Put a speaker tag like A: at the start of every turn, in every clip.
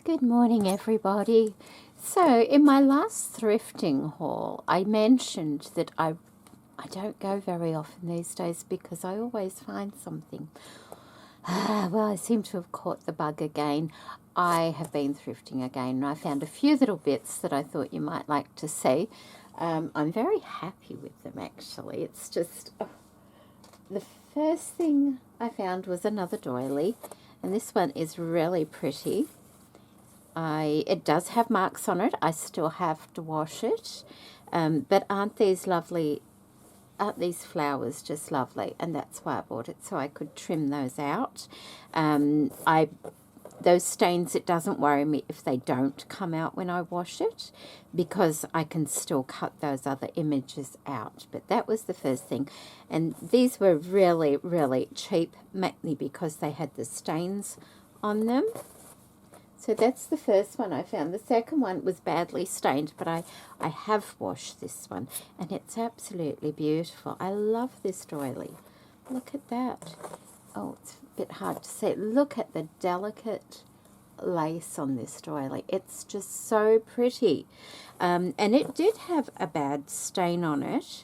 A: Good morning, everybody. So, in my last thrifting haul, I mentioned that I don't go very often these days because I always find something. Well, I seem to have caught the bug again. I have been thrifting again, and I found a few little bits that I thought you might like to see. I'm very happy with them, actually. It's just the first thing I found was another doily, and this one is really pretty. It does have marks on it. I still have to wash it. But aren't these lovely? Aren't these flowers just lovely? And that's why I bought it, so I could trim those out. Those stains, it doesn't worry me if they don't come out when I wash it, because I can still cut those other images out. But that was the first thing. And these were really, really cheap, mainly because they had the stains on them. So that's the first one I found. The second one was badly stained, but I have washed this one, and it's absolutely beautiful. I love this doily. Look at that. Oh, it's a bit hard to see. Look at the delicate lace on this doily. It's just so pretty. And it did have a bad stain on it,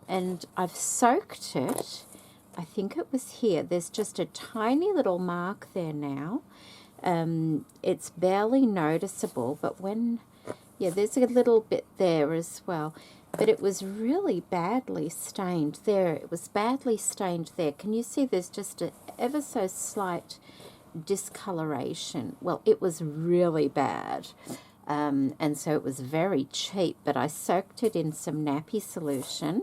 A: and I've soaked it. I think it was here. There's just a tiny little mark there now. It's barely noticeable, but there's a little bit there as well, but it was really badly stained there. It was badly stained there. Can you see there's just a ever so slight discoloration? Well, it was really bad, and so it was very cheap, but I soaked it in some nappy solution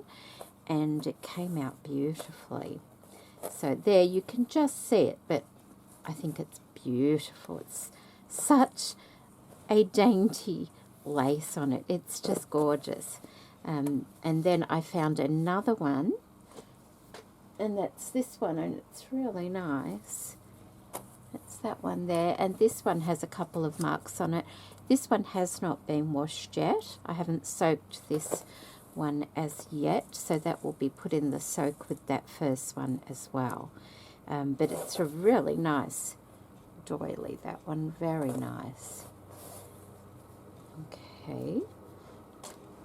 A: and it came out beautifully. So there, you can just see it, but I think it's beautiful. It's such a dainty lace on it. It's just gorgeous. And then I found another one, and that's this one, and it's really nice. It's that one there, and this one has a couple of marks on it. This one has not been washed yet. I haven't soaked this one as yet, so that will be put in the soak with that first one as well. But it's a really nice doily, that one, very nice. Okay,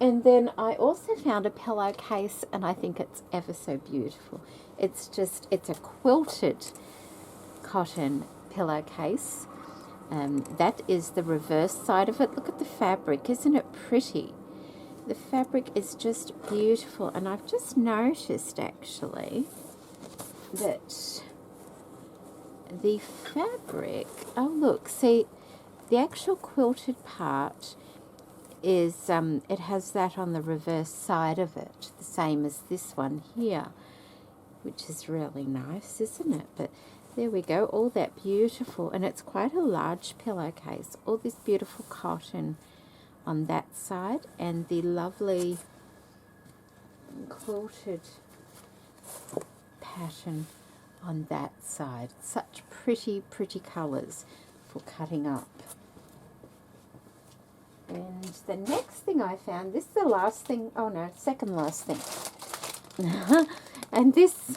A: and then I also found a pillowcase, and I think it's ever so beautiful. It's a quilted cotton pillowcase. That is the reverse side of it. Look at the fabric, isn't it pretty? The fabric is just beautiful, and I've just noticed actually that the fabric, oh look, see, the actual quilted part is, it has that on the reverse side of it, the same as this one here, which is really nice, isn't it? But there we go, all that beautiful, and it's quite a large pillowcase, all this beautiful cotton on that side, and the lovely quilted pattern on that side. Such pretty, pretty colours for cutting up. And the next thing I found, this is the last thing, oh no, second last thing. And this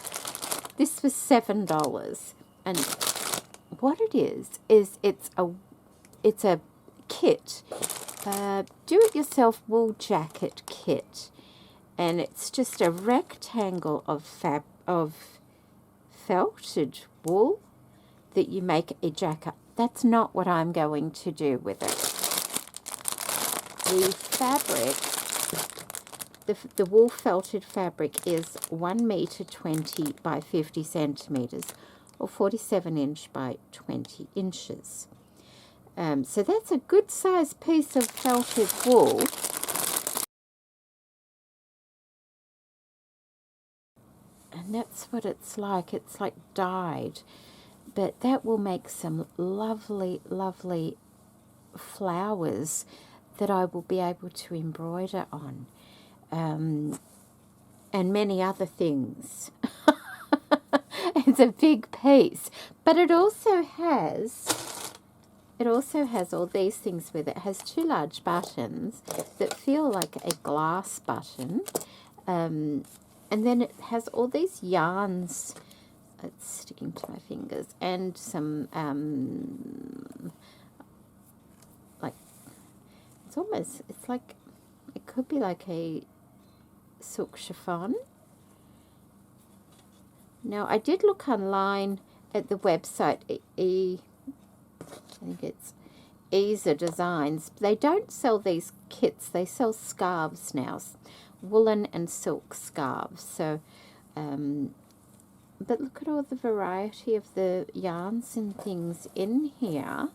A: was $7. And what it is it's a kit, do-it-yourself wool jacket kit. And it's just a rectangle of felted wool that you make a jacket. That's not what I'm going to do with it. The fabric, the wool felted fabric is 1 meter 20 by 50 centimeters, or 47 inch by 20 inches. So that's a good size piece of felted wool. And that's what it's like. It's like dyed. But that will make some lovely, lovely flowers that I will be able to embroider on. And many other things. It's a big piece. But it also has all these things with it. It has 2 large buttons that feel like a glass button. And then it has all these yarns. It's sticking to my fingers. And some it's like, it could be like a silk chiffon. Now, I did look online at the website, I think it's Easer Designs. They don't sell these kits. They sell scarves now, woolen and silk scarves. So, but look at all the variety of the yarns and things in here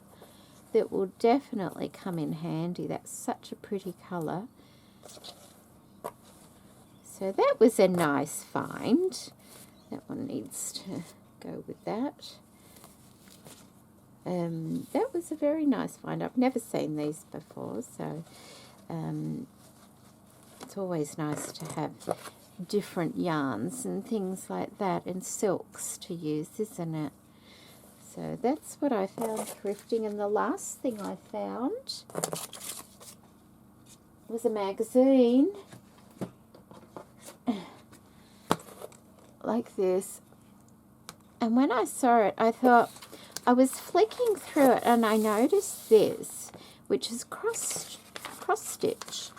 A: that will definitely come in handy. That's such a pretty colour. So that was a nice find. That one needs to go with that. That was a very nice find. I've never seen these before, so it's always nice to have different yarns and things like that, and silks to use, isn't it? So that's what I found thrifting. And the last thing I found was a magazine like this. And when I saw it, I thought, I was flicking through it and I noticed this, which is cross stitch.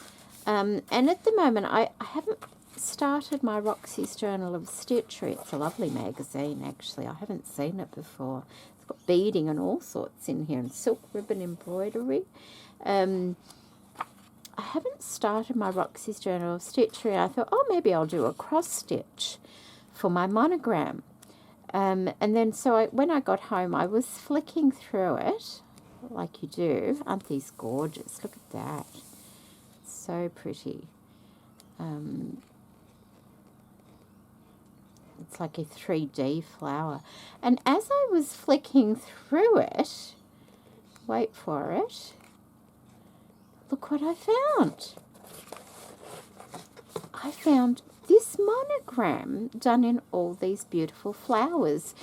A: And at the moment, I haven't started my Roxy's Journal of Stitchery. It's a lovely magazine, actually. I haven't seen it before. It's got beading and all sorts in here, and silk ribbon embroidery. I haven't started my Roxy's Journal of Stitchery. I thought, oh, maybe I'll do a cross stitch for my monogram. And then so when I got home, I was flicking through it, like you do. Aren't these gorgeous? Look at that. So pretty. It's like a 3D flower. And as I was flicking through it, wait for it, look what I found. I found this monogram done in all these beautiful flowers.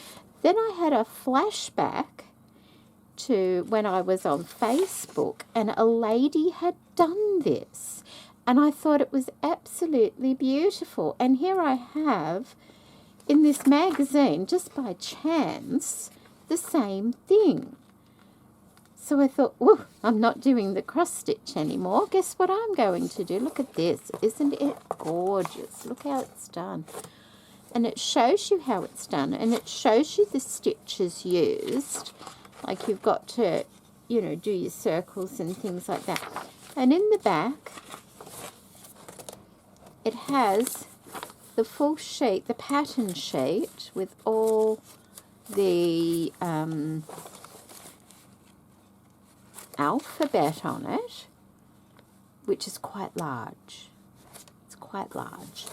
A: Then I had a flashback to when I was on Facebook, and a lady had done this, and I thought it was absolutely beautiful. And here I have in this magazine, just by chance, the same thing. So I thought, oh, I'm not doing the cross stitch anymore. Guess what I'm going to do? Look at this. Isn't it gorgeous? Look how it's done. And it shows you how it's done, and it shows you the stitches used. Like you've got to, you know, do your circles and things like that. And in the back, it has the full sheet, the pattern sheet, with all the alphabet on it, which is quite large. It's quite large.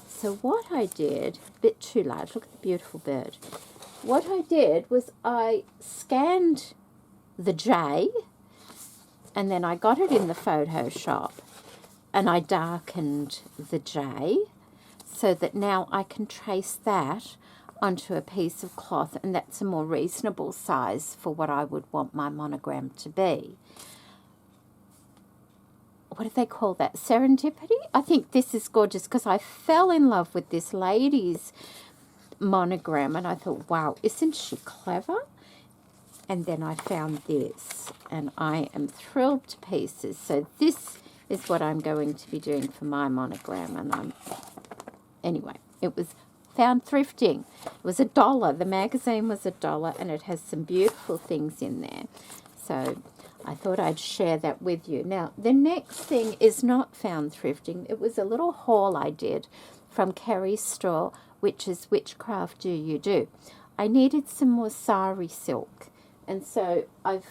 A: So what I did, a bit too large, look at the beautiful bird. What I did was I scanned the J, and then I got it in the Photoshop, and I darkened the J so that now I can trace that onto a piece of cloth, and that's a more reasonable size for what I would want my monogram to be. What do they call that? Serendipity? I think this is gorgeous because I fell in love with this lady's monogram, and I thought, wow, isn't she clever? And then I found this, and I am thrilled to pieces. So this is what I'm going to be doing for my monogram. And anyway, it was found thrifting. It was $1. The magazine was $1, and it has some beautiful things in there. So I thought I'd share that with you. Now, the next thing is not found thrifting. It was a little haul I did from Kerry's store, which is Witchcraft Do You Do. I needed some more sari silk, and so I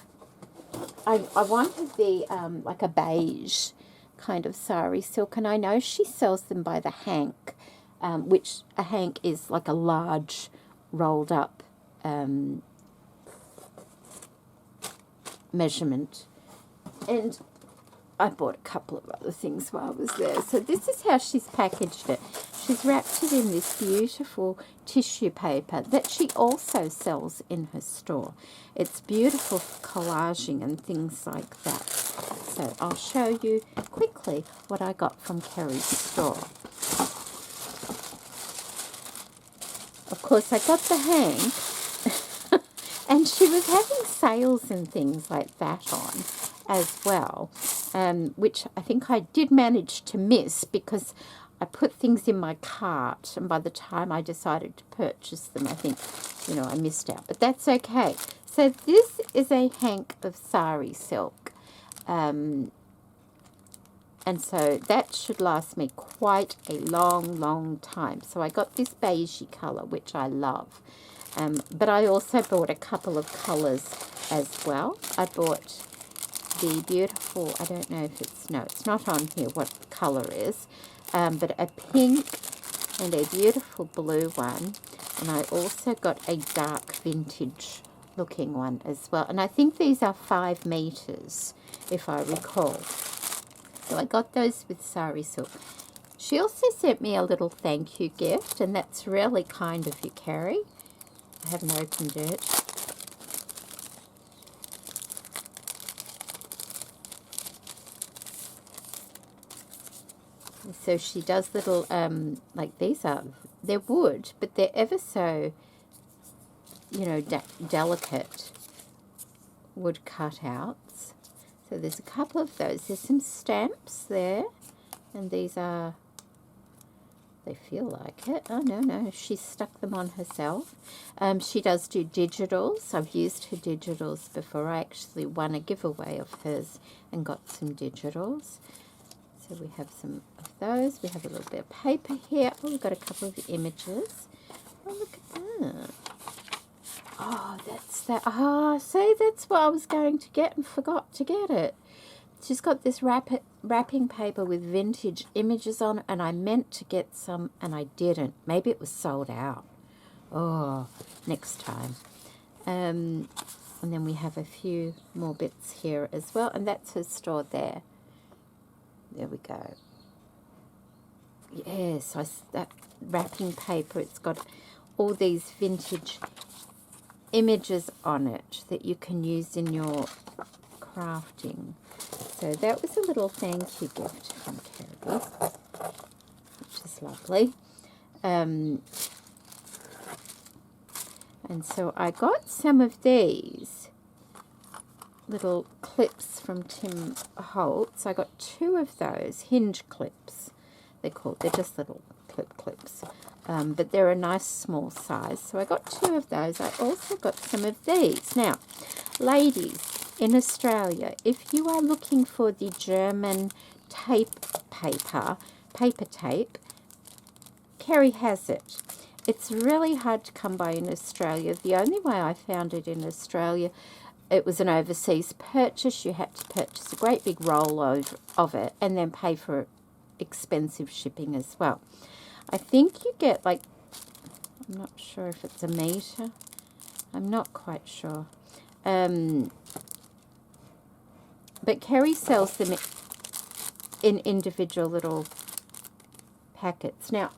A: wanted the like a beige kind of sari silk, and I know she sells them by the hank, which a hank is like a large rolled up measurement. And I bought a couple of other things while I was there. So this is how she's packaged it. She's wrapped it in this beautiful tissue paper that she also sells in her store. It's beautiful for collaging and things like that. So I'll show you quickly what I got from Kerry's store. Of course, I got the hank, and she was having sales and things like that on. as well, which I think I did manage to miss because I put things in my cart, and by the time I decided to purchase them, I think, you know, I missed out. But that's okay. So this is a hank of sari silk. And so that should last me quite a long, long time. So I got this beigey colour, which I love. But I also bought a couple of colours as well. I bought the beautiful, I don't know if it's, no, it's not on here what the colour is, but a pink and a beautiful blue one. And I also got a dark vintage looking one as well. And I think these are 5 meters, if I recall. So I got those with sari silk. She also sent me a little thank you gift, and that's really kind of you, Kerry. I haven't opened it. So she does little, like these are, they're wood, but they're ever so, you know, delicate wood cutouts. So there's a couple of those. There's some stamps there, and these are, they feel like it. Oh, no, she stuck them on herself. She does do digitals. I've used her digitals before. I actually won a giveaway of hers and got some digitals. So we have some of those. We have a little bit of paper here. Oh, we've got a couple of images. Oh, look at that. Oh, that's that. Ah, see, that's what I was going to get and forgot to get it. She's got this wrapping paper with vintage images on it, and I meant to get some, and I didn't. Maybe it was sold out. Oh, next time. And then we have a few more bits here as well, and that's her store there. There we go. Yes, that wrapping paper, it's got all these vintage images on it that you can use in your crafting. So that was a little thank you gift from Kerry, which is lovely. And so I got some of these little clips from Tim Holtz. I got 2 of those, hinge clips, they're called. They're just little clips. But they're a nice small size. So I got 2 of those. I also got some of these. Now, ladies in Australia, if you are looking for the German tape paper tape, Kerry has it. It's really hard to come by in Australia. The only way I found it in Australia, it was an overseas purchase. You had to purchase a great big roll of it and then pay for expensive shipping as well. I think you get like, I'm not sure if it's a meter. I'm not quite sure. But Kerry sells them in individual little packets. Now,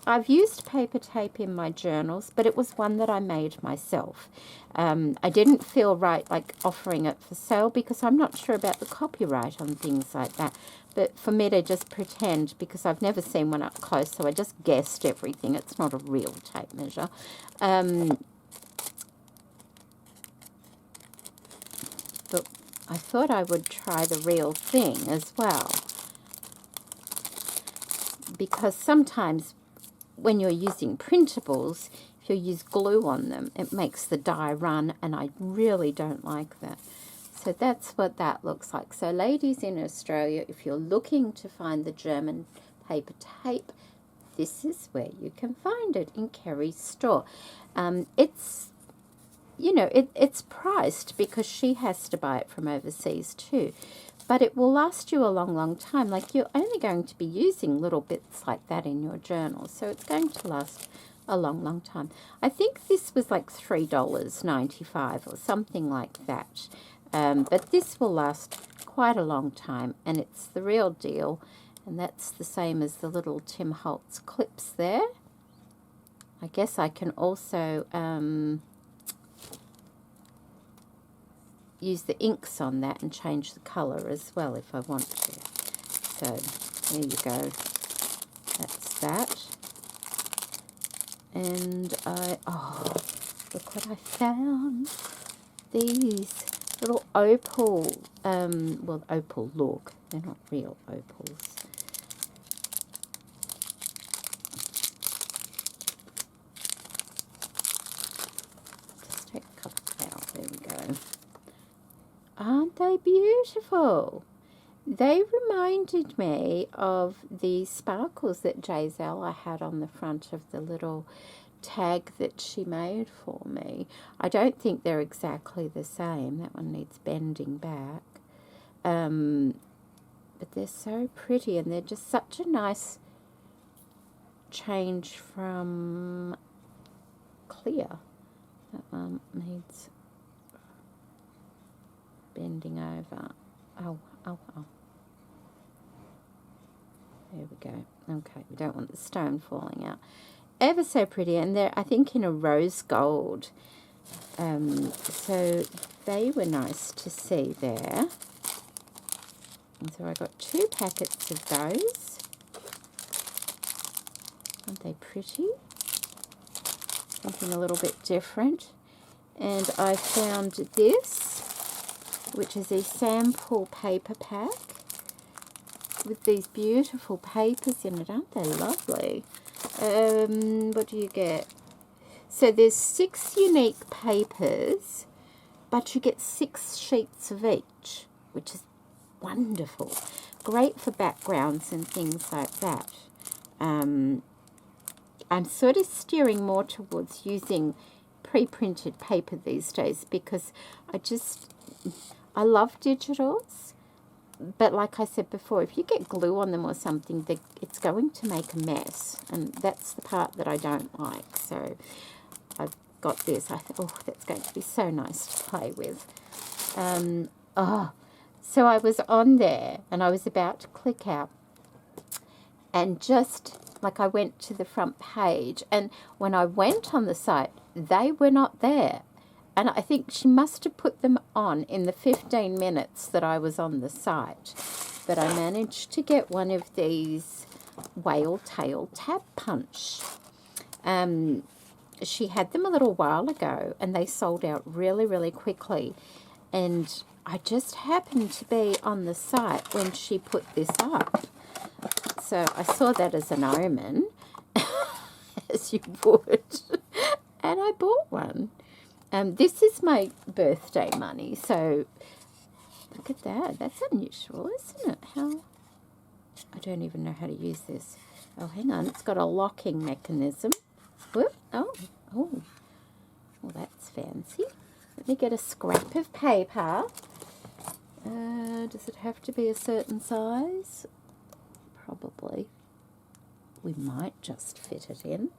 A: I've used paper tape in my journals, but it was one that I made myself. I didn't feel right like offering it for sale because I'm not sure about the copyright on things like that. But for me to just pretend, because I've never seen one up close, so I just guessed everything. It's not a real tape measure. But I thought I would try the real thing as well. Because sometimes when you're using printables, if you use glue on them, it makes the dye run, and I really don't like that. So that's what that looks like. So ladies in Australia, if you're looking to find the German paper tape, this is where you can find it, in Kerry's store. It's, you know, it's priced because she has to buy it from overseas too. But it will last you a long, long time. Like, you're only going to be using little bits like that in your journal. So it's going to last a long, long time. I think this was like $3.95 or something like that. But this will last quite a long time. And it's the real deal. And that's the same as the little Tim Holtz clips there. I guess I can also use the inks on that and change the colour as well if I want to. So there you go. That's that. And oh, look what I found. These little opal, well, opal look. They're not real opals. Just take a couple out. There we go. Aren't they beautiful? They reminded me of the sparkles that Giselle had on the front of the little tag that she made for me. I don't think they're exactly the same. That one needs bending back. But they're so pretty, and they're just such a nice change from clear. That one needs bending over. Oh. There we go. Okay, we don't want the stone falling out. Ever so pretty, and they're, I think, in a rose gold. So they were nice to see there. And so I got 2 packets of those. Aren't they pretty? Something a little bit different. And I found this, which is a sample paper pack with these beautiful papers in it. Aren't they lovely? What do you get? So there's 6 unique papers, but you get 6 sheets of each, which is wonderful. Great for backgrounds and things like that. I'm sort of steering more towards using pre-printed paper these days because I love digitals. But like I said before, if you get glue on them or something, it's going to make a mess. And that's the part that I don't like. So I've got this. I thought, oh, that's going to be so nice to play with. So I was on there and I was about to click out. And just like I went to the front page. And when I went on the site, they were not there. And I think she must have put them on in the 15 minutes that I was on the site. But I managed to get one of these whale tail tab punch. She had them a little while ago and they sold out really, really quickly. And I just happened to be on the site when she put this up. So I saw that as an omen, as you would. And I bought one. This is my birthday money, so look at that. That's unusual, isn't it? I don't even know how to use this. Oh, hang on. It's got a locking mechanism. Whoop. Oh, well, that's fancy. Let me get a scrap of paper. Does it have to be a certain size? Probably. We might just fit it in.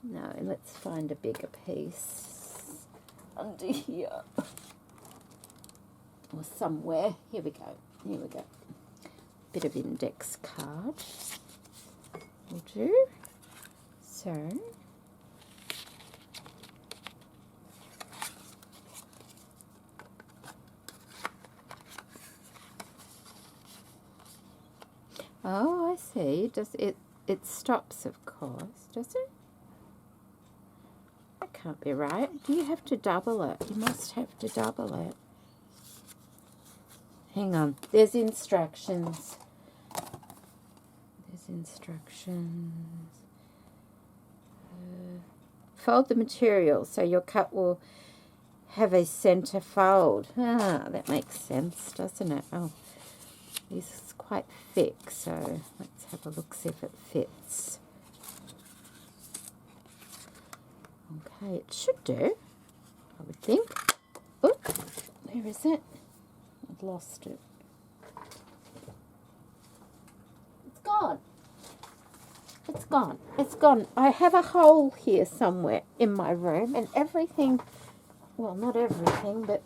A: No, let's find a bigger piece. Under here or somewhere. Here we go. Bit of index card will do. So oh, I see. Does it stops, of course, does it? Can't be right. Do you have to double it? You must have to double it. Hang on. There's instructions. Fold the material so your cut will have a center fold. Ah, that makes sense, doesn't it? Oh, this is quite thick, so let's have a look, see if it fits. Okay, it should do, I would think. Oh, where is it? I've lost it. It's gone. It's gone. I have a hole here somewhere in my room and everything, well, not everything, but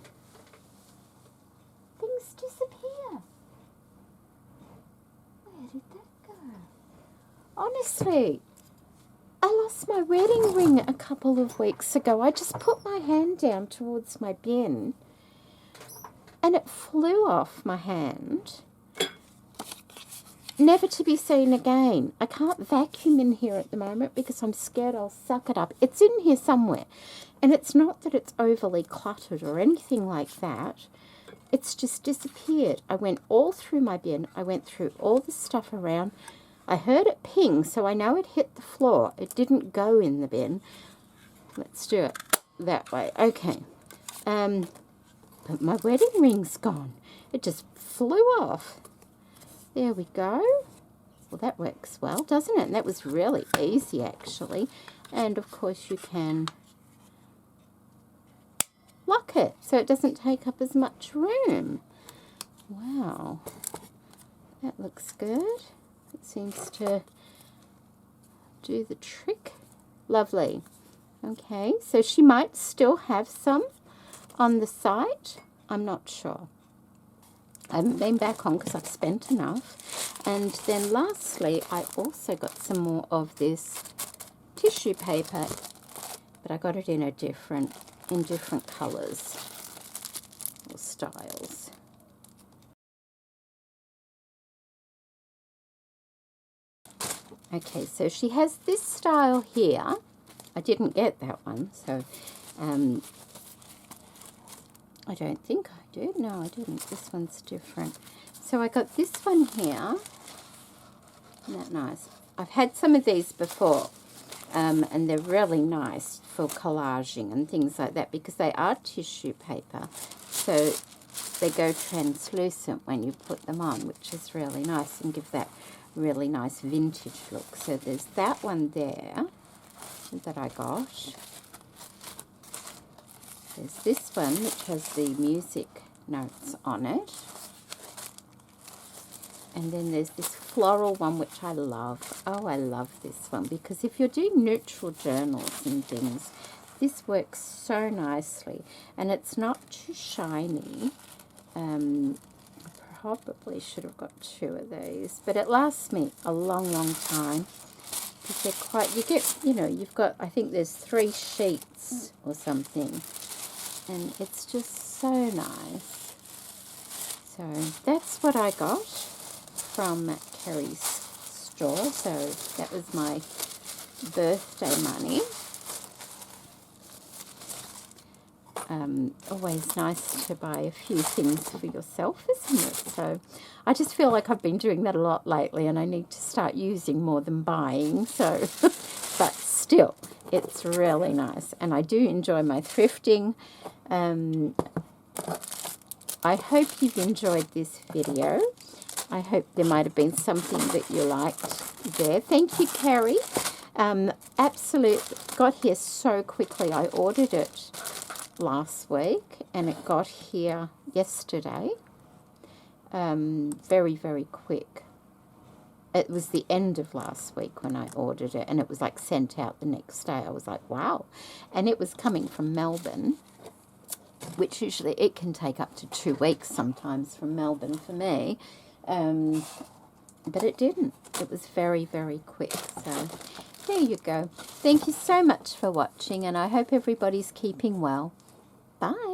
A: things disappear. Where did that go? Honestly. I lost my wedding ring a couple of weeks ago. I just put my hand down towards my bin and it flew off my hand, never to be seen again. I can't vacuum in here at the moment because I'm scared I'll suck it up. It's in here somewhere. And it's not that it's overly cluttered or anything like that. It's just disappeared. I went all through my bin. I went through all the stuff around. I heard it ping, so I know it hit the floor. It didn't go in the bin. Let's do it that way. Okay. But my wedding ring's gone. It just flew off. There we go. Well, that works well, doesn't it? And that was really easy, actually. And, of course, you can lock it so it doesn't take up as much room. Wow. That looks good. It seems to do the trick. Lovely. Okay, so she might still have some on the site. I'm not sure. I haven't been back on because I've spent enough. And then lastly, I also got some more of this tissue paper, but I got it in different colours or styles. Okay, so she has this style here. I didn't get that one, so I don't think I did. No, I didn't. This one's different. So I got this one here. Isn't that nice? I've had some of these before, and they're really nice for collaging and things like that because they are tissue paper. So they go translucent when you put them on, which is really nice and give that really nice vintage look. So there's that one there that I got. There's this one which has the music notes on it. And then there's this floral one which I love. Oh, I love this one because if you're doing neutral journals and things, this works so nicely. And it's not too shiny. I probably should have got 2 of these, but it lasts me a long, long time. Because they're quite, you get, you know, you've got, I think there's 3 sheets or something. And it's just so nice. So that's what I got from Kerry's store. So that was my birthday money. Always nice to buy a few things for yourself, isn't it? So I just feel like I've been doing that a lot lately and I need to start using more than buying. So, but still, it's really nice. And I do enjoy my thrifting. I hope you've enjoyed this video. I hope there might have been something that you liked there. Thank you, Kerry. Absolutely got here so quickly. I ordered it last week and it got here yesterday. Very, very quick. It was the end of last week when I ordered it and it was like sent out the next day. I was like, wow. And it was coming from Melbourne, which usually it can take up to 2 weeks sometimes from Melbourne for me. But it didn't. It was very, very quick. So there you go. Thank you so much for watching and I hope everybody's keeping well. Bye.